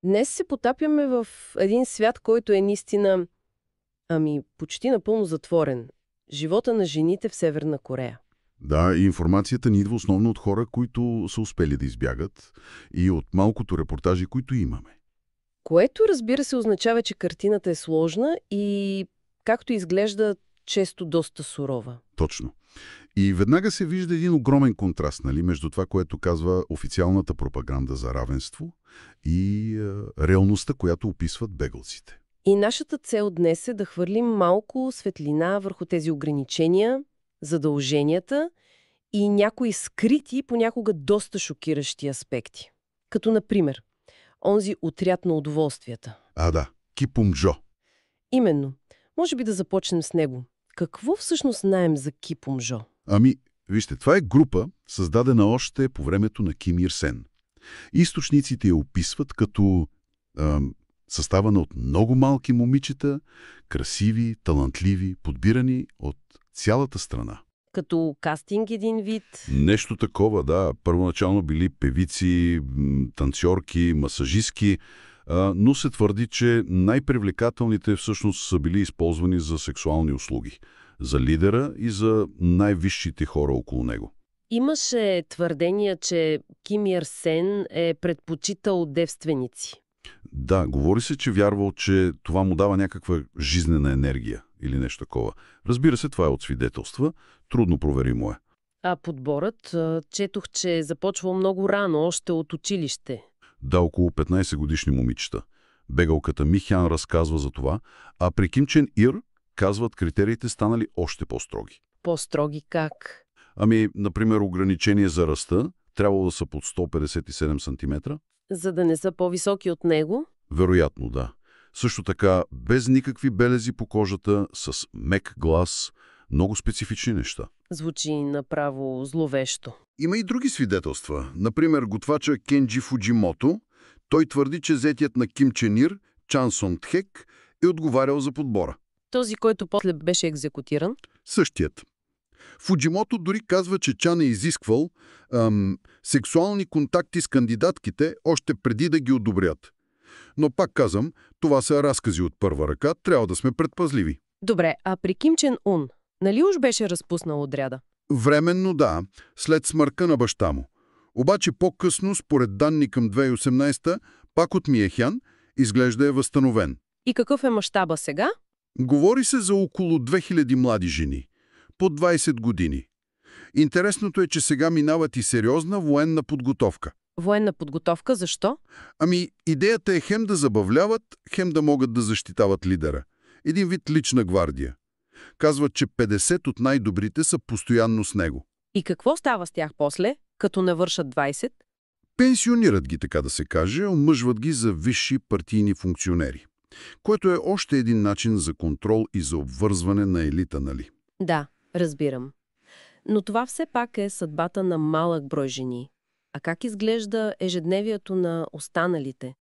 Днес се потапяме в един свят, който е наистина, почти напълно затворен. Живота на жените в Северна Корея. Да, и информацията ни идва основно от хора, които са успели да избягат и от малкото репортажи, които имаме. Което, разбира се, означава, че картината е сложна и, както изглежда, често доста сурова. Точно. И веднага се вижда един огромен контраст, нали, между това, което казва официалната пропаганда за равенство и реалността, която описват бегълците. И нашата цел днес е да хвърлим малко светлина върху тези ограничения, задълженията и някои скрити, понякога доста шокиращи аспекти. Като, например, онзи отряд на удоволствията. Да, Кипумджо. Именно. Може би да започнем с него. Какво всъщност знаем за Кипумжо? Вижте, това е група, създадена още по времето на Ким Ир Сен. Източниците я описват като съставана от много малки момичета, красиви, талантливи, подбирани от цялата страна. Като кастинг един вид? Нещо такова, да. Първоначално били певици, танцорки, масажистки, но се твърди, че най-привлекателните всъщност са били използвани за сексуални услуги. За лидера и за най-висшите хора около него. Имаше твърдения, че Ким Ир Сен е предпочитал девственици. Да, говори се, че вярвал, че това му дава някаква жизнена енергия или нещо такова. Разбира се, това е от свидетелства. Трудно проверимо е. А подборът, четох, че е започвал много рано, още от училище. Да, около 15 годишни момичета. Бегалката Михян разказва за това, а при Ким Чен Ир казват, критериите станали още по-строги. По-строги как? Например, ограничение за ръста трябвало да са под 157 см. За да не са по-високи от него? Вероятно, да. Също така, без никакви белези по кожата, с мек глас, много специфични неща. Звучи направо зловещо. Има и други свидетелства. Например, готвача Кенджи Фуджимото. Той твърди, че зетият на Ким Чен Ир, Чан Сон Тхек, е отговарял за подбора. Този, който после беше екзекутиран? Същият. Фуджимото дори казва, че Чан е изисквал сексуални контакти с кандидатките още преди да ги одобрят. Но пак казвам, това са разкази от първа ръка, трябва да сме предпазливи. Добре, а при Ким Чен Ун, нали уж беше разпуснал отряда? Временно да, след смъртта на баща му. Обаче по-късно, според данни към 2018, пак от Миехян, изглежда е възстановен. И какъв е мащаба сега? Говори се за около 2000 млади жени. По 20 години. Интересното е, че сега минават и сериозна военна подготовка. Военна подготовка, защо? Идеята е хем да забавляват, хем да могат да защитават лидера. Един вид лична гвардия. Казват, че 50 от най-добрите са постоянно с него. И какво става с тях после, като навършат 20? Пенсионират ги, така да се каже, омъжват ги за висши партийни функционери. Което е още един начин за контрол и за обвързване на елита, нали? Да, разбирам. Но това все пак е съдбата на малък брой жени. А как изглежда ежедневието на останалите?